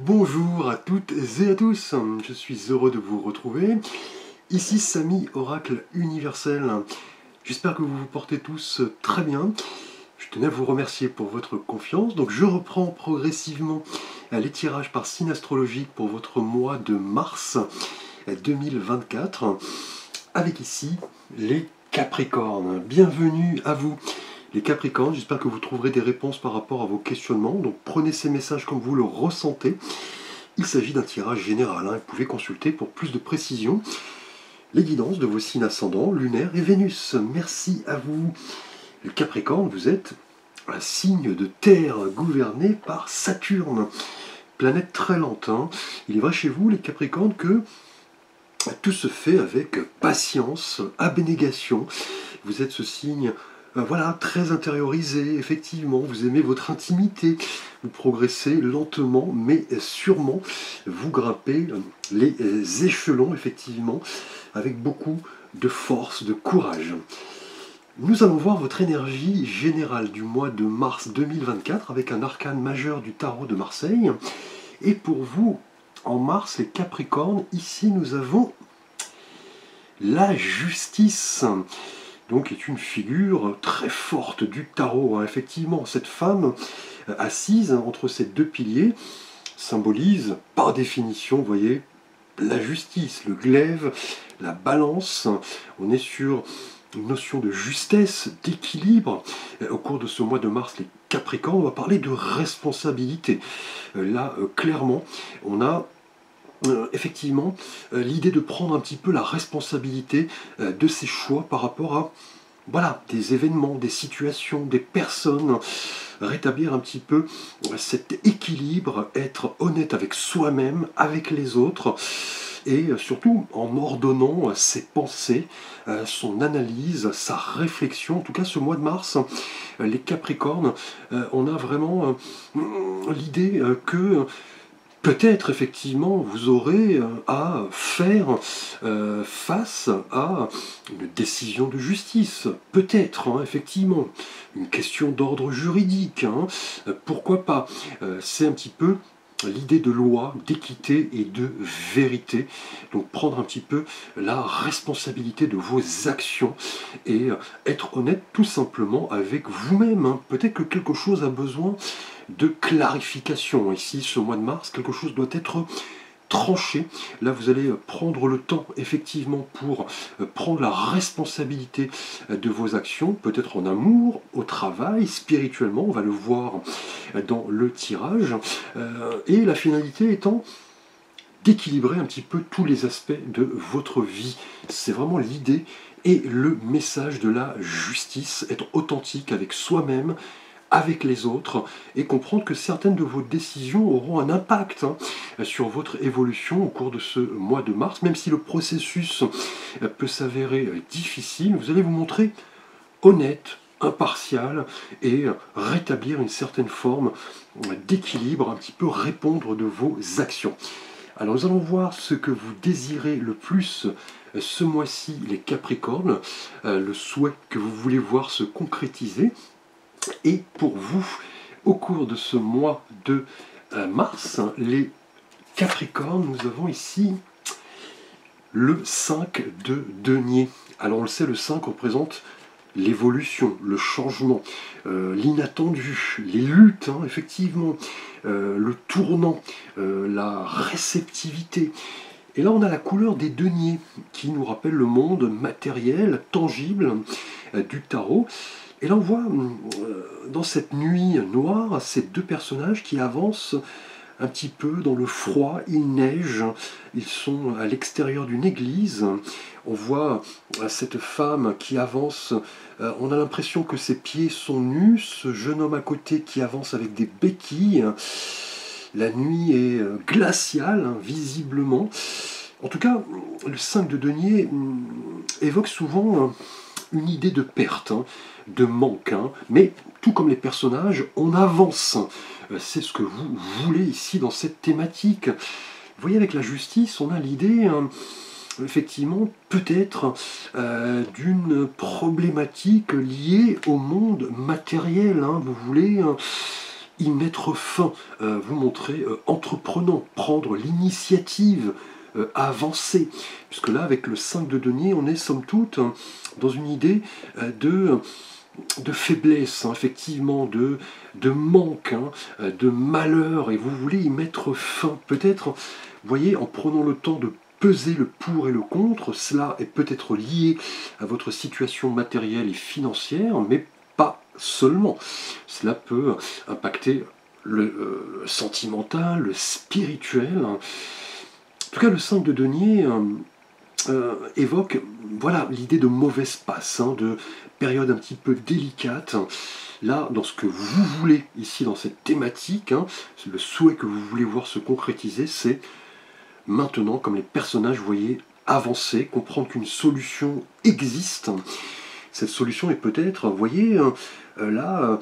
Bonjour à toutes et à tous, je suis heureux de vous retrouver. Ici Samy, Oracle Universel. J'espère que vous vous portez tous très bien. Je tenais à vous remercier pour votre confiance. Donc je reprends progressivement les tirages par signe astrologique pour votre mois de mars 2024. Avec ici les Capricornes. Bienvenue à vous. Les Capricornes, j'espère que vous trouverez des réponses par rapport à vos questionnements. Donc prenez ces messages comme vous le ressentez. Il s'agit d'un tirage général. Vous pouvez consulter pour plus de précision les guidances de vos signes ascendants, lunaire et Vénus. Merci à vous. Le Capricorne, vous êtes un signe de terre gouverné par Saturne. Planète très lente. Il est vrai chez vous, les Capricornes, que tout se fait avec patience, abnégation. Vous êtes ce signe voilà, très intériorisé, effectivement, vous aimez votre intimité, vous progressez lentement mais sûrement, vous grimpez les échelons, effectivement, avec beaucoup de force, de courage. Nous allons voir votre énergie générale du mois de mars 2024 avec un arcane majeur du tarot de Marseille. Et pour vous, en mars, les Capricornes, ici nous avons la justice. Donc est une figure très forte du tarot. Effectivement, cette femme assise entre ces deux piliers symbolise par définition, vous voyez, la justice, le glaive, la balance. On est sur une notion de justesse, d'équilibre. Au cours de ce mois de mars, les Capricornes, on va parler de responsabilité. Là, clairement, on a effectivement l'idée de prendre un petit peu la responsabilité de ses choix par rapport à voilà, des événements, des situations, des personnes, rétablir un petit peu cet équilibre, être honnête avec soi-même, avec les autres, et surtout en ordonnant ses pensées, son analyse, sa réflexion. En tout cas, ce mois de mars, les Capricornes, on a vraiment l'idée que peut-être effectivement vous aurez à faire face à une décision de justice, peut-être effectivement, une question d'ordre juridique, pourquoi pas, c'est un petit peu l'idée de loi, d'équité et de vérité, donc prendre un petit peu la responsabilité de vos actions et être honnête tout simplement avec vous-même, peut-être que quelque chose a besoin de clarification. Ici, ce mois de mars, quelque chose doit être tranché. Là, vous allez prendre le temps, effectivement, pour prendre la responsabilité de vos actions, peut-être en amour, au travail, spirituellement, on va le voir dans le tirage. Et la finalité étant d'équilibrer un petit peu tous les aspects de votre vie. C'est vraiment l'idée et le message de la justice, être authentique avec soi-même, avec les autres, et comprendre que certaines de vos décisions auront un impact sur votre évolution au cours de ce mois de mars, même si le processus peut s'avérer difficile, vous allez vous montrer honnête, impartial, et rétablir une certaine forme d'équilibre, un petit peu répondre de vos actions. Alors nous allons voir ce que vous désirez le plus ce mois-ci, les Capricornes, le souhait que vous voulez voir se concrétiser. Et pour vous, au cours de ce mois de mars, les Capricornes, nous avons ici le 5 de denier. Alors on le sait, le 5 représente l'évolution, le changement, l'inattendu, les luttes, effectivement, le tournant, la réceptivité. Et là, on a la couleur des deniers qui nous rappelle le monde matériel, tangible du tarot. Et là, on voit dans cette nuit noire ces deux personnages qui avancent un petit peu dans le froid, il neige, ils sont à l'extérieur d'une église. On voit cette femme qui avance, on a l'impression que ses pieds sont nus, ce jeune homme à côté qui avance avec des béquilles. La nuit est glaciale, visiblement. En tout cas, le 5 de denier évoque souvent une idée de perte, de manque, mais tout comme les personnages, on avance. C'est ce que vous voulez ici dans cette thématique. Vous voyez, avec la justice, on a l'idée, effectivement, peut-être d'une problématique liée au monde matériel. Vous voulez y mettre fin, vous montrer entreprenant, prendre l'initiative, avancer. Puisque là, avec le 5 de denier, on est somme toute dans une idée de faiblesse, hein, effectivement, de manque, hein, de malheur, et vous voulez y mettre fin. Peut-être, vous voyez, en prenant le temps de peser le pour et le contre, cela est peut-être lié à votre situation matérielle et financière, mais pas seulement. Cela peut impacter le sentimental, le spirituel. En tout cas, le 5 de denier évoque voilà, l'idée de mauvaise passe, hein, de période un petit peu délicate. Là, dans ce que vous voulez, ici, dans cette thématique, hein, le souhait que vous voulez voir se concrétiser, c'est maintenant, comme les personnages, vous voyez, avancer, comprendre qu'une solution existe. Cette solution est peut-être, vous voyez, là,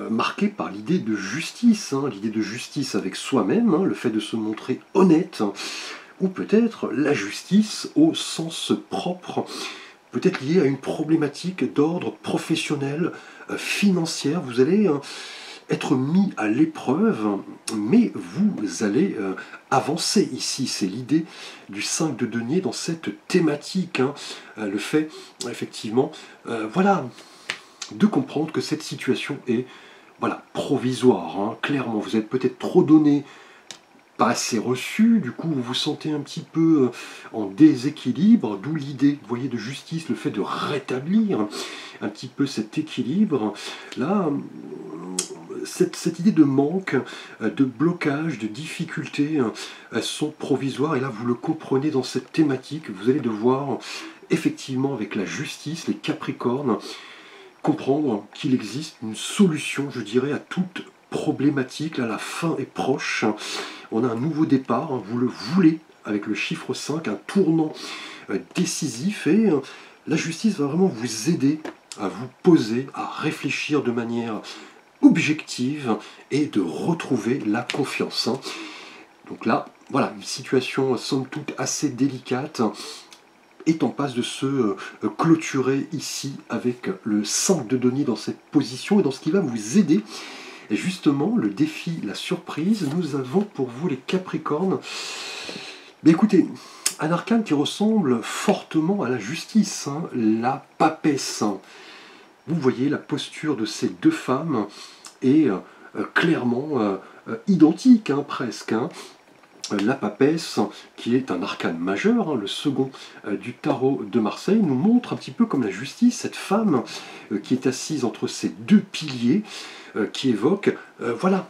marquée par l'idée de justice, hein, l'idée de justice avec soi-même, hein, le fait de se montrer honnête, ou peut-être la justice au sens propre, peut-être liée à une problématique d'ordre professionnel, financière. Vous allez être mis à l'épreuve, mais vous allez avancer ici. C'est l'idée du 5 de denier dans cette thématique. Hein. Le fait, effectivement, voilà, de comprendre que cette situation est voilà, provisoire. Hein. Clairement, vous êtes peut-être trop donné, pas assez reçu, du coup vous vous sentez un petit peu en déséquilibre, d'où l'idée, vous voyez, de justice, le fait de rétablir un petit peu cet équilibre. Là, cette idée de manque, de blocage, de difficulté, elles sont provisoires, et là vous le comprenez dans cette thématique, vous allez devoir, effectivement, avec la justice, les Capricornes, comprendre qu'il existe une solution, je dirais, à toute problématique. Là, la fin est proche. On a un nouveau départ, hein, vous le voulez, avec le chiffre 5, un tournant décisif, et la justice va vraiment vous aider à vous poser, à réfléchir de manière objective et de retrouver la confiance. Hein. Donc là, voilà, une situation somme toute assez délicate est en passe de se clôturer ici avec le 5 de denier dans cette position et dans ce qui va vous aider. Et justement, le défi, la surprise, nous avons pour vous les Capricornes. Mais écoutez, un arcane qui ressemble fortement à la justice, hein, la papesse. Vous voyez la posture de ces deux femmes est clairement identique, hein, presque. Hein. La papesse, qui est un arcane majeur, hein, le second du tarot de Marseille, nous montre un petit peu comme la justice, cette femme qui est assise entre ces deux piliers, qui évoque, voilà,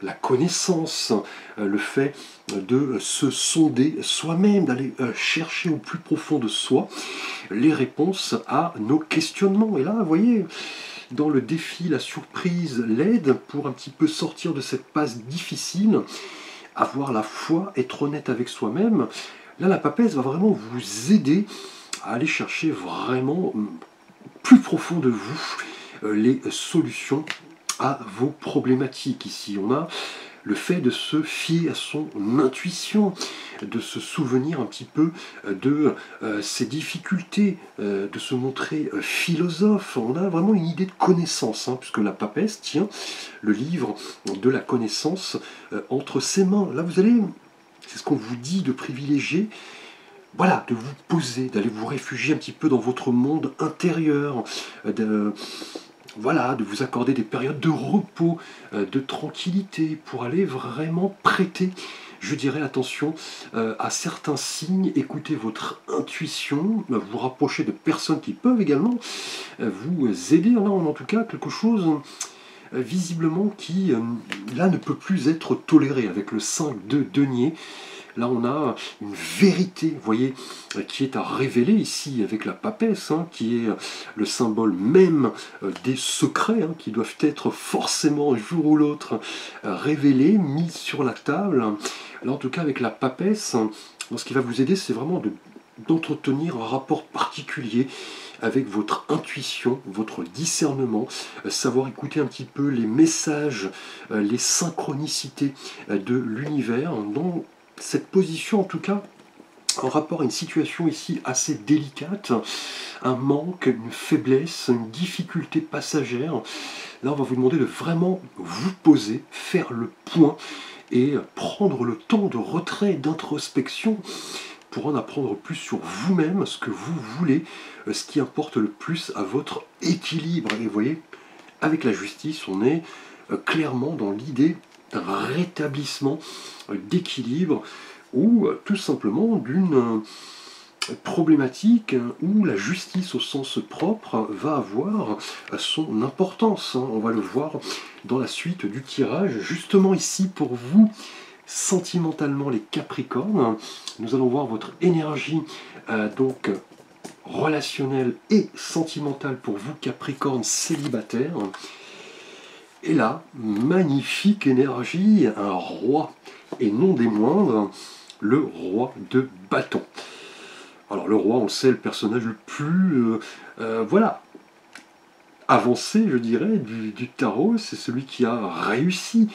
la connaissance, le fait de se sonder soi-même, d'aller chercher au plus profond de soi les réponses à nos questionnements. Et là, vous voyez, dans le défi, la surprise, l'aide pour un petit peu sortir de cette passe difficile, avoir la foi, être honnête avec soi-même. Là, la papesse va vraiment vous aider à aller chercher vraiment plus profond de vous les solutions à vos problématiques. Ici, on a le fait de se fier à son intuition, de se souvenir un petit peu de ses difficultés, de se montrer philosophe. On a vraiment une idée de connaissance, hein, puisque la papesse tient le livre de la connaissance entre ses mains. Là, vous allez, c'est ce qu'on vous dit de privilégier, voilà, de vous poser, d'aller vous réfugier un petit peu dans votre monde intérieur, voilà, de vous accorder des périodes de repos, de tranquillité, pour aller vraiment prêter, je dirais, attention à certains signes, écouter votre intuition, vous rapprocher de personnes qui peuvent également vous aider. Là, on a en tout cas quelque chose visiblement qui, là, ne peut plus être toléré avec le 5 de denier. Là, on a une vérité, vous voyez, qui est à révéler ici avec la papesse, hein, qui est le symbole même des secrets, hein, qui doivent être forcément, un jour ou l'autre, révélés, mis sur la table. Là, en tout cas, avec la papesse, ce qui va vous aider, c'est vraiment d'entretenir un rapport particulier avec votre intuition, votre discernement, savoir écouter un petit peu les messages, les synchronicités de l'univers, dont cette position, en tout cas, en rapport à une situation ici assez délicate, un manque, une faiblesse, une difficulté passagère. Là, on va vous demander de vraiment vous poser, faire le point et prendre le temps de retrait, d'introspection pour en apprendre plus sur vous-même, ce que vous voulez, ce qui importe le plus à votre équilibre. Et vous voyez, avec la justice, on est clairement dans l'idée d'un rétablissement d'équilibre ou tout simplement d'une problématique où la justice au sens propre va avoir son importance. On va le voir dans la suite du tirage. Justement ici pour vous, sentimentalement les Capricornes, nous allons voir votre énergie donc relationnelle et sentimentale pour vous Capricornes célibataires. Et là, magnifique énergie, un roi, et non des moindres, le roi de bâton. Alors le roi, on le sait, le personnage le plus voilà, avancé, je dirais, du tarot, c'est celui qui a réussi.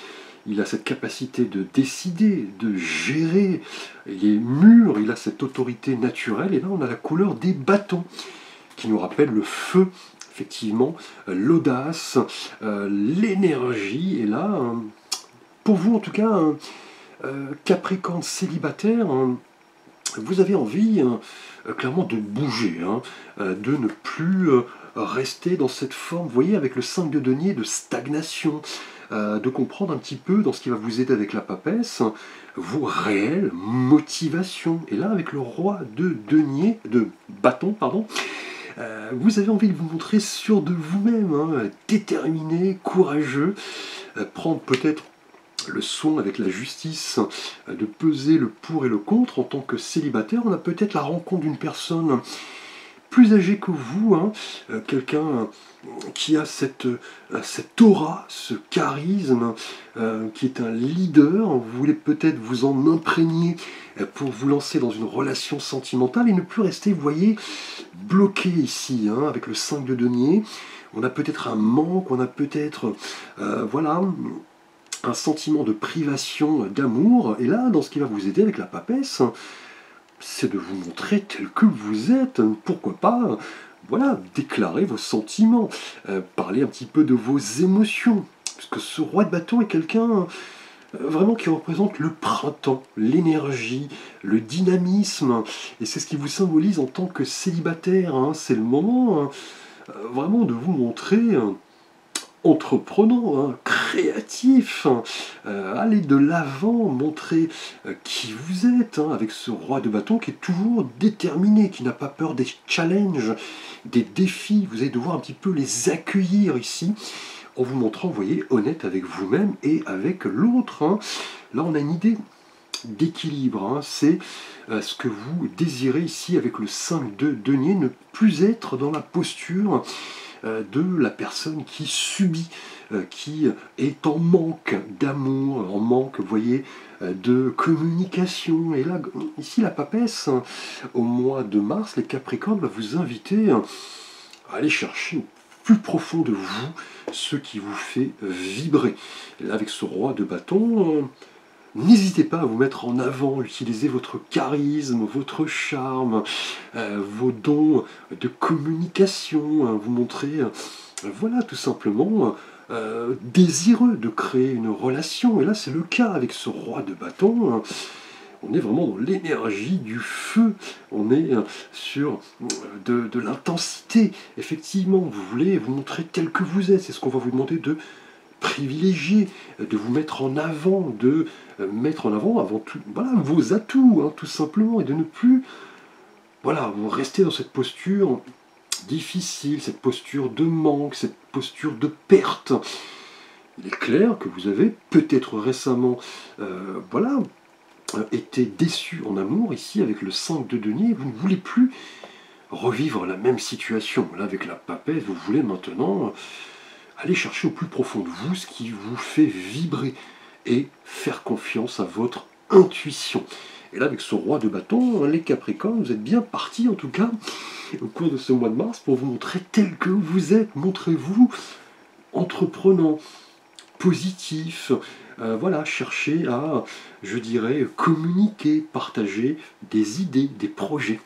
Il a cette capacité de décider, de gérer, il est mûr, il a cette autorité naturelle, et là on a la couleur des bâtons, qui nous rappelle le feu, effectivement, l'audace, l'énergie, et là, pour vous en tout cas, Capricorne célibataire, vous avez envie clairement de bouger, de ne plus rester dans cette forme, vous voyez, avec le 5 de denier, de stagnation, de comprendre un petit peu dans ce qui va vous aider avec la papesse, vos réelles motivations. Et là, avec le roi de denier, de bâton, pardon, vous avez envie de vous montrer sûr de vous-même, déterminé, courageux, prendre peut-être le soin avec la justice de peser le pour et le contre. En tant que célibataire, on a peut-être la rencontre d'une personne plus âgée que vous, quelqu'un qui a cette aura, ce charisme, qui est un leader. Vous voulez peut-être vous en imprégner pour vous lancer dans une relation sentimentale et ne plus rester, vous voyez, bloqué ici, avec le 5 de denier. On a peut-être un manque, on a peut-être, voilà, un sentiment de privation d'amour, et là, dans ce qui va vous aider avec la papesse, c'est de vous montrer tel que vous êtes. Pourquoi pas, voilà, déclarer vos sentiments, parler un petit peu de vos émotions, parce que ce roi de bâton est quelqu'un vraiment qui représente le printemps, l'énergie, le dynamisme, et c'est ce qui vous symbolise en tant que célibataire, c'est le moment vraiment de vous montrer entreprenant, créatif, aller de l'avant, montrer qui vous êtes, avec ce roi de bâton qui est toujours déterminé, qui n'a pas peur des challenges, des défis. Vous allez devoir un petit peu les accueillir ici, en vous montrant, vous voyez, honnête avec vous-même et avec l'autre. Là, on a une idée d'équilibre, c'est ce que vous désirez ici avec le 5 de denier, ne plus être dans la posture de la personne qui subit, qui est en manque d'amour, en manque, vous voyez, de communication. Et là, ici, la papesse, au mois de mars, les Capricornes va vous inviter à aller chercher au plus profond de vous ce qui vous fait vibrer. Et là, avec ce roi de bâton, n'hésitez pas à vous mettre en avant, utilisez votre charisme, votre charme, vos dons de communication, vous montrer, voilà, tout simplement, désireux de créer une relation. Et là, c'est le cas avec ce roi de bâton. On est vraiment dans l'énergie du feu, on est sur de l'intensité. Effectivement, vous voulez vous montrer tel que vous êtes, c'est ce qu'on va vous demander de privilégier, de vous mettre en avant, de mettre en avant avant tout, voilà, vos atouts, tout simplement, et de ne plus, voilà, vous rester dans cette posture difficile, cette posture de manque, cette posture de perte. Il est clair que vous avez peut-être récemment, voilà, été déçu en amour, ici avec le 5 de denier, vous ne voulez plus revivre la même situation. Là, avec la papesse, vous voulez maintenant aller chercher au plus profond de vous ce qui vous fait vibrer et faire confiance à votre intuition. Et là, avec ce roi de bâton, les Capricornes, vous êtes bien partis, en tout cas, au cours de ce mois de mars, pour vous montrer tel que vous êtes. Montrez-vous entreprenant, positif, voilà, chercher à, je dirais, communiquer, partager des idées, des projets.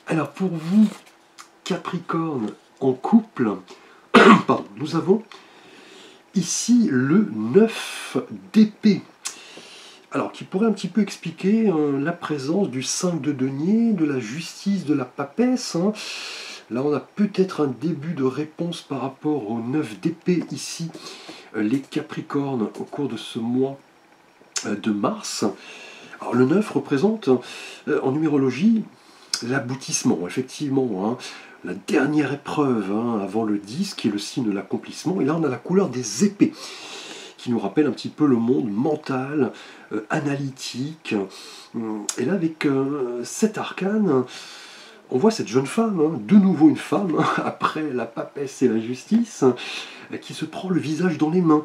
Alors pour vous, Capricorne en couple, pardon, nous avons ici le 9 d'épée. Alors, qui pourrait un petit peu expliquer la présence du 5 de denier, de la justice, de la papesse. Hein. Là, on a peut-être un début de réponse par rapport au 9 d'épée ici, les Capricornes, au cours de ce mois de mars. Alors, le 9 représente, en numérologie, l'aboutissement, effectivement. Hein. La dernière épreuve avant le 10, qui est le signe de l'accomplissement. Et là, on a la couleur des épées, qui nous rappelle un petit peu le monde mental, analytique. Et là, avec cet arcane, on voit cette jeune femme, de nouveau une femme, après la papesse et la justice, qui se prend le visage dans les mains.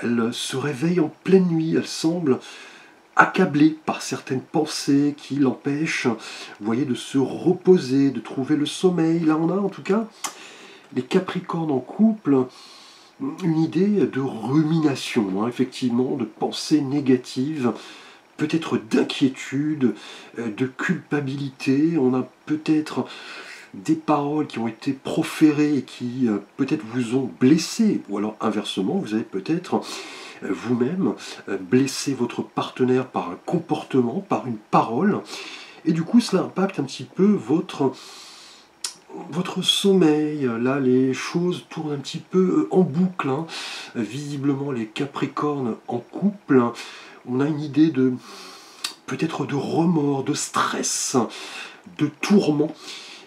Elle se réveille en pleine nuit, elle semble accablée par certaines pensées qui l'empêchent, vous voyez, de se reposer, de trouver le sommeil. Là, on a en tout cas les Capricornes en couple, une idée de rumination, effectivement, de pensées négatives, peut-être d'inquiétude, de culpabilité. On a peut-être des paroles qui ont été proférées et qui peut-être vous ont blessé, ou alors inversement, vous avez peut-être vous-même blessé votre partenaire par un comportement, par une parole, et du coup cela impacte un petit peu votre sommeil. Là, les choses tournent un petit peu en boucle. Visiblement, les Capricornes en couple, on a une idée de peut-être de remords, de stress, de tourment.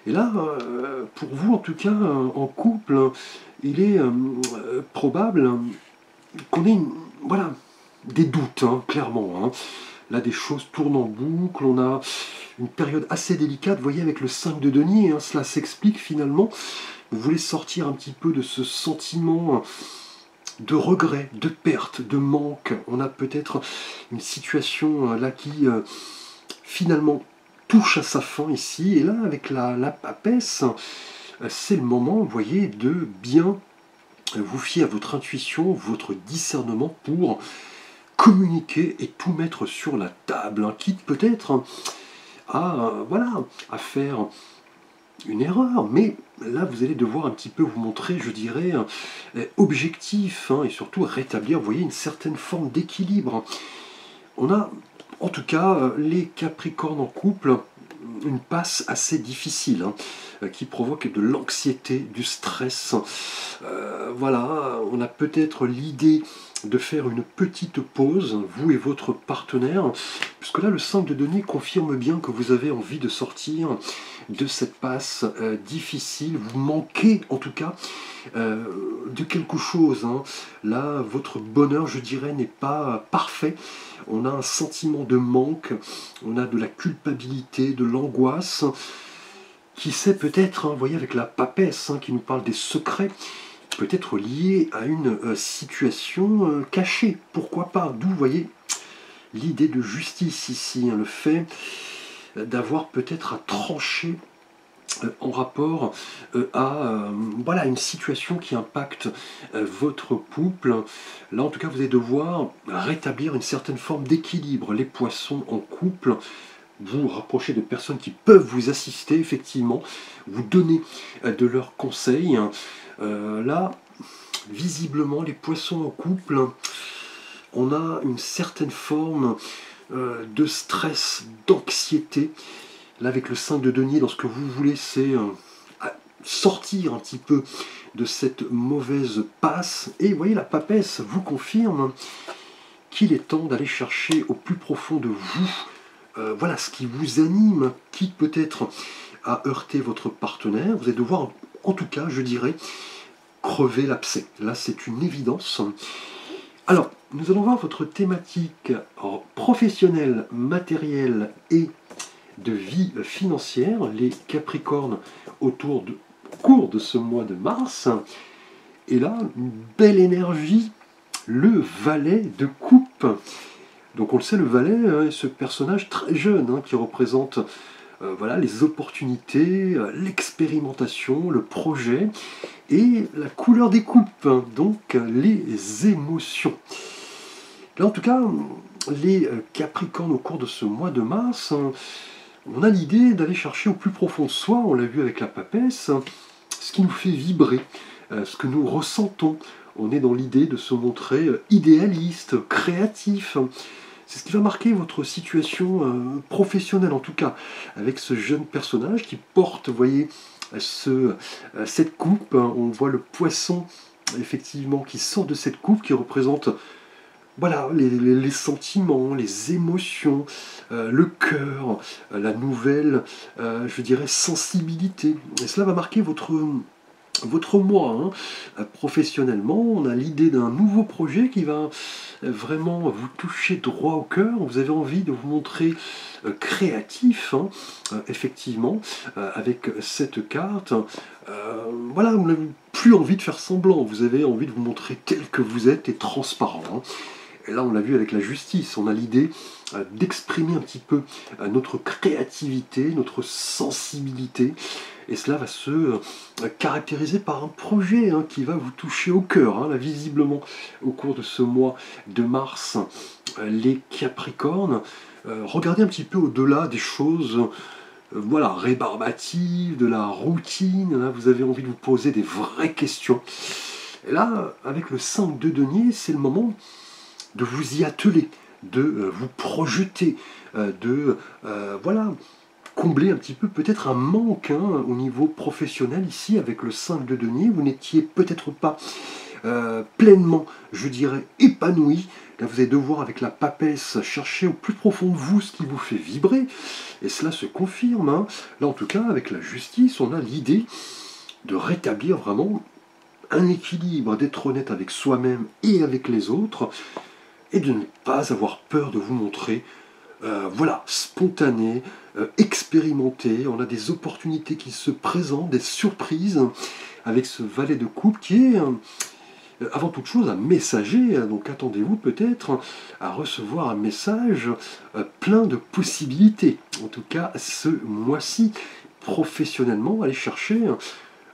Et là, pour vous, en tout cas, en couple, il est probable qu'on ait voilà, des doutes, clairement. Là, des choses tournent en boucle, on a une période assez délicate, vous voyez, avec le 5 de denier, cela s'explique finalement. Vous voulez sortir un petit peu de ce sentiment de regret, de perte, de manque. On a peut-être une situation là qui finalement touche à sa fin ici, et là, avec la papesse, c'est le moment, vous voyez, de bien vous fier à votre intuition, votre discernement pour communiquer et tout mettre sur la table, quitte peut-être à faire une erreur, mais là vous allez devoir un petit peu vous montrer, je dirais, objectif, et surtout rétablir, vous voyez, une certaine forme d'équilibre. On a, en tout cas, les Capricornes en couple, une passe assez difficile, qui provoque de l'anxiété, du stress. Voilà, on a peut-être l'idée de faire une petite pause, vous et votre partenaire, puisque là le 5 de denier confirme bien que vous avez envie de sortir de cette passe difficile, vous manquez en tout cas de quelque chose. Là, votre bonheur, je dirais, n'est pas parfait. On a un sentiment de manque, on a de la culpabilité, de l'angoisse, qui sait peut-être, vous voyez, avec la papesse qui nous parle des secrets, peut-être lié à une situation cachée. Pourquoi pas? D'où, vous voyez, l'idée de justice ici, le fait d'avoir peut-être à trancher en rapport à voilà, une situation qui impacte votre couple. Là, en tout cas, vous allez devoir rétablir une certaine forme d'équilibre. Les poissons en couple, vous rapprocher de personnes qui peuvent vous assister, effectivement, vous donner de leurs conseils. Là, visiblement, les poissons en couple, on a une certaine forme de stress, d'anxiété. Là, avec le 5 de denier, dans ce que vous voulez, c'est sortir un petit peu de cette mauvaise passe. Et vous voyez, la papesse vous confirme qu'il est temps d'aller chercher au plus profond de vous, voilà, ce qui vous anime, quitte peut-être à heurter votre partenaire. Vous allez devoir, en tout cas, je dirais, crever l'abcès. Là, c'est une évidence. Alors, nous allons voir votre thématique professionnelle, matérielle et de vie financière, les Capricornes au cours de ce mois de mars. Et là, une belle énergie, le valet de coupe. Donc on le sait, le valet est ce personnage très jeune qui représente voilà, les opportunités, l'expérimentation, le projet et la couleur des coupes, donc les émotions. Là, en tout cas, les Capricornes, au cours de ce mois de mars, on a l'idée d'aller chercher au plus profond de soi, on l'a vu avec la papesse, ce qui nous fait vibrer, ce que nous ressentons. On est dans l'idée de se montrer idéaliste, créatif. C'est ce qui va marquer votre situation professionnelle, en tout cas, avec ce jeune personnage qui porte, vous voyez, cette coupe. On voit le poisson, effectivement, qui sort de cette coupe, qui représente voilà, les sentiments, les émotions, le cœur, la nouvelle, je dirais, sensibilité. Et cela va marquer votre mois. Professionnellement, on a l'idée d'un nouveau projet qui va vraiment vous toucher droit au cœur. Vous avez envie de vous montrer créatif, effectivement, avec cette carte. Voilà, vous n'avez plus envie de faire semblant, vous avez envie de vous montrer tel que vous êtes et transparent. Et là, on l'a vu avec la justice, on a l'idée d'exprimer un petit peu notre créativité, notre sensibilité, et cela va se caractériser par un projet qui va vous toucher au cœur. Là, visiblement, au cours de ce mois de mars, les Capricornes, regardez un petit peu au-delà des choses voilà, rébarbatives, de la routine. Là, vous avez envie de vous poser des vraies questions. Et là, avec le 5 de denier, c'est le moment de vous y atteler, de vous projeter, de voilà, combler un petit peu peut-être un manque au niveau professionnel ici avec le 5 de denier. Vous n'étiez peut-être pas pleinement, je dirais, épanoui. Là, vous allez devoir, avec la papesse, chercher au plus profond de vous ce qui vous fait vibrer. Et cela se confirme. Là, en tout cas, avec la justice, on a l'idée de rétablir vraiment un équilibre, d'être honnête avec soi-même et avec les autres, et de ne pas avoir peur de vous montrer voilà, spontané, expérimenté. On a des opportunités qui se présentent, des surprises, avec ce valet de coupe qui est avant toute chose un messager. Donc attendez-vous peut-être à recevoir un message plein de possibilités. En tout cas, ce mois-ci, professionnellement, allez chercher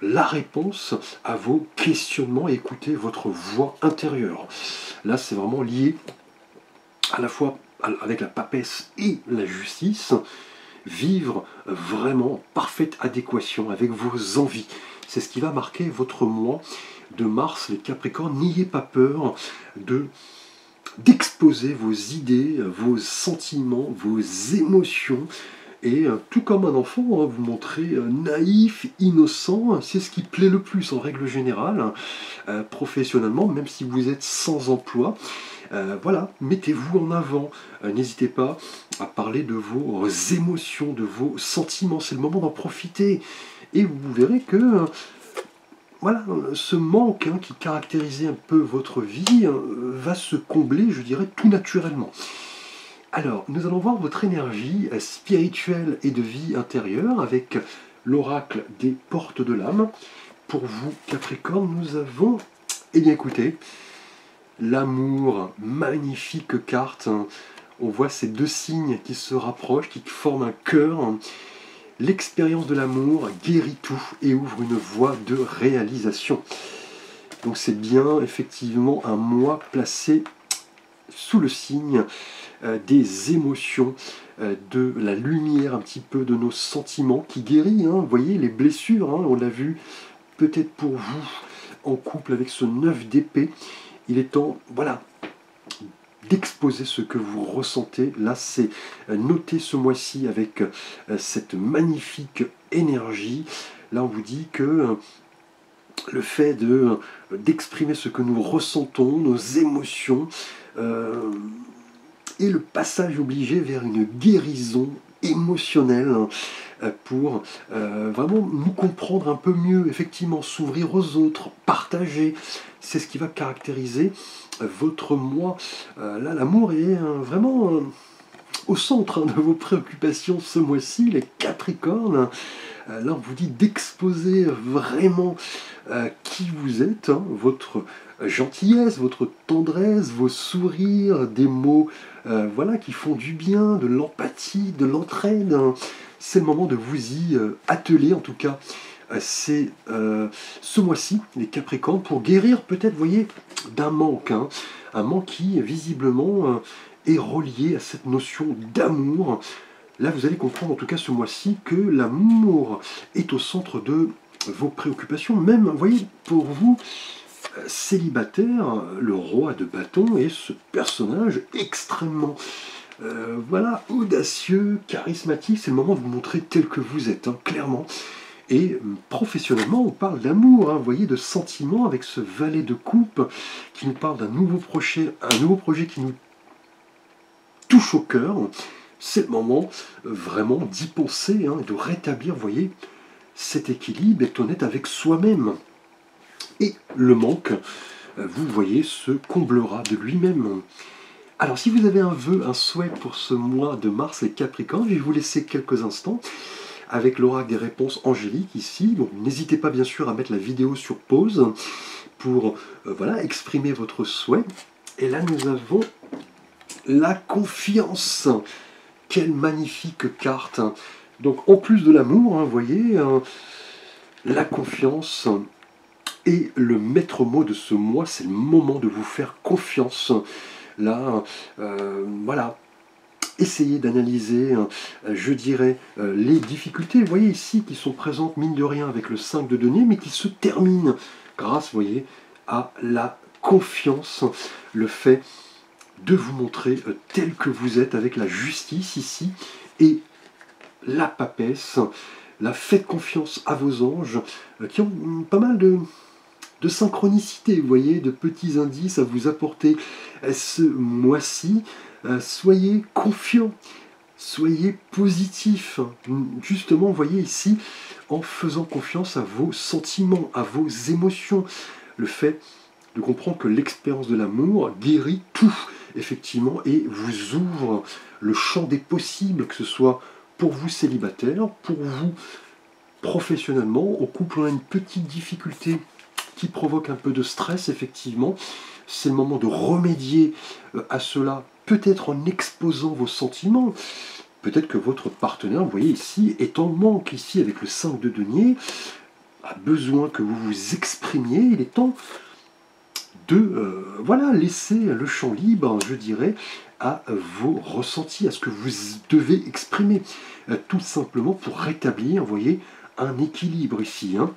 la réponse à vos questionnements et écouter votre voix intérieure. Là, c'est vraiment lié à la fois avec la papesse et la justice, vivre vraiment en parfaite adéquation avec vos envies. C'est ce qui va marquer votre mois de mars, les Capricornes. N'ayez pas peur d'exposer vos idées, vos sentiments, vos émotions. Et tout comme un enfant, vous montrez naïf, innocent, c'est ce qui plaît le plus en règle générale, professionnellement, même si vous êtes sans emploi. Voilà, mettez-vous en avant, n'hésitez pas à parler de vos émotions, de vos sentiments, c'est le moment d'en profiter. Et vous verrez que voilà, ce manque qui caractérisait un peu votre vie va se combler, je dirais, tout naturellement. Alors, nous allons voir votre énergie spirituelle et de vie intérieure avec l'oracle des portes de l'âme. Pour vous, Capricorne, nous avons, eh bien écoutez, l'amour, magnifique carte. On voit ces deux signes qui se rapprochent, qui forment un cœur. L'expérience de l'amour guérit tout et ouvre une voie de réalisation. Donc c'est bien effectivement un mois placé sous le signe des émotions, de la lumière un petit peu de nos sentiments qui guérit. Vous voyez les blessures, on l'a vu peut-être pour vous en couple avec ce 9 d'épée. Il est temps, voilà, d'exposer ce que vous ressentez. Là, c'est noté ce mois-ci avec cette magnifique énergie. Là, on vous dit que le fait d'exprimer ce que nous ressentons, nos émotions, et le passage obligé vers une guérison émotionnelle pour vraiment nous comprendre un peu mieux, effectivement, s'ouvrir aux autres, partager. C'est ce qui va caractériser votre mois. Là, l'amour est vraiment au centre de vos préoccupations ce mois-ci, les Capricornes. Là, on vous dit d'exposer vraiment qui vous êtes, votre gentillesse, votre tendresse, vos sourires, des mots voilà, qui font du bien, de l'empathie, de l'entraide. C'est le moment de vous y atteler, en tout cas c'est ce mois-ci, les Capricornes, pour guérir peut-être, vous voyez, d'un manque, hein, un manque qui visiblement est relié à cette notion d'amour. Là, vous allez comprendre en tout cas ce mois-ci que l'amour est au centre de vos préoccupations, même, vous voyez, pour vous, célibataire, le roi de bâton est ce personnage extrêmement voilà, audacieux, charismatique. C'est le moment de vous montrer tel que vous êtes, hein, clairement. Et professionnellement, on parle d'amour, hein, vous voyez, de sentiments avec ce valet de coupe qui nous parle d'un nouveau projet qui nous touche au cœur. C'est le moment vraiment d'y penser, hein, de rétablir, vous voyez, cet équilibre, être honnête avec soi-même. Et le manque, vous voyez, se comblera de lui-même. Alors, si vous avez un vœu, un souhait pour ce mois de mars, les Capricornes, je vais vous laisser quelques instants avec l'oracle des réponses angéliques ici. Donc, n'hésitez pas bien sûr à mettre la vidéo sur pause pour voilà, exprimer votre souhait. Et là, nous avons la confiance. Quelle magnifique carte. Donc, en plus de l'amour, hein, vous voyez, la confiance. Et le maître mot de ce mois, c'est le moment de vous faire confiance. Là, voilà, essayez d'analyser, je dirais, les difficultés, vous voyez ici, qui sont présentes, mine de rien, avec le 5 de denier, mais qui se terminent grâce, vous voyez, à la confiance, le fait de vous montrer tel que vous êtes, avec la justice ici, et la papesse, la faites confiance à vos anges, qui ont pas mal de synchronicité, vous voyez, de petits indices à vous apporter ce mois-ci. Soyez confiants, soyez positifs. Justement, vous voyez ici, en faisant confiance à vos sentiments, à vos émotions. Le fait de comprendre que l'expérience de l'amour guérit tout, effectivement, et vous ouvre le champ des possibles, que ce soit pour vous célibataire, pour vous professionnellement. Au couple, on a une petite difficulté qui provoque un peu de stress, effectivement. C'est le moment de remédier à cela, peut-être en exposant vos sentiments. Peut-être que votre partenaire, vous voyez ici, est en manque, ici, avec le 5 de denier, a besoin que vous vous exprimiez. Il est temps de voilà, laisser le champ libre, je dirais, à vos ressentis, à ce que vous devez exprimer, tout simplement pour rétablir, vous voyez, un équilibre ici, hein.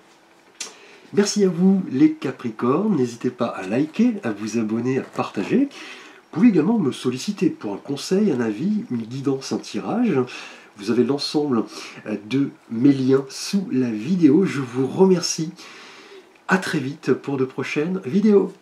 Merci à vous les Capricornes, n'hésitez pas à liker, à vous abonner, à partager. Vous pouvez également me solliciter pour un conseil, un avis, une guidance, un tirage. Vous avez l'ensemble de mes liens sous la vidéo. Je vous remercie. À très vite pour de prochaines vidéos.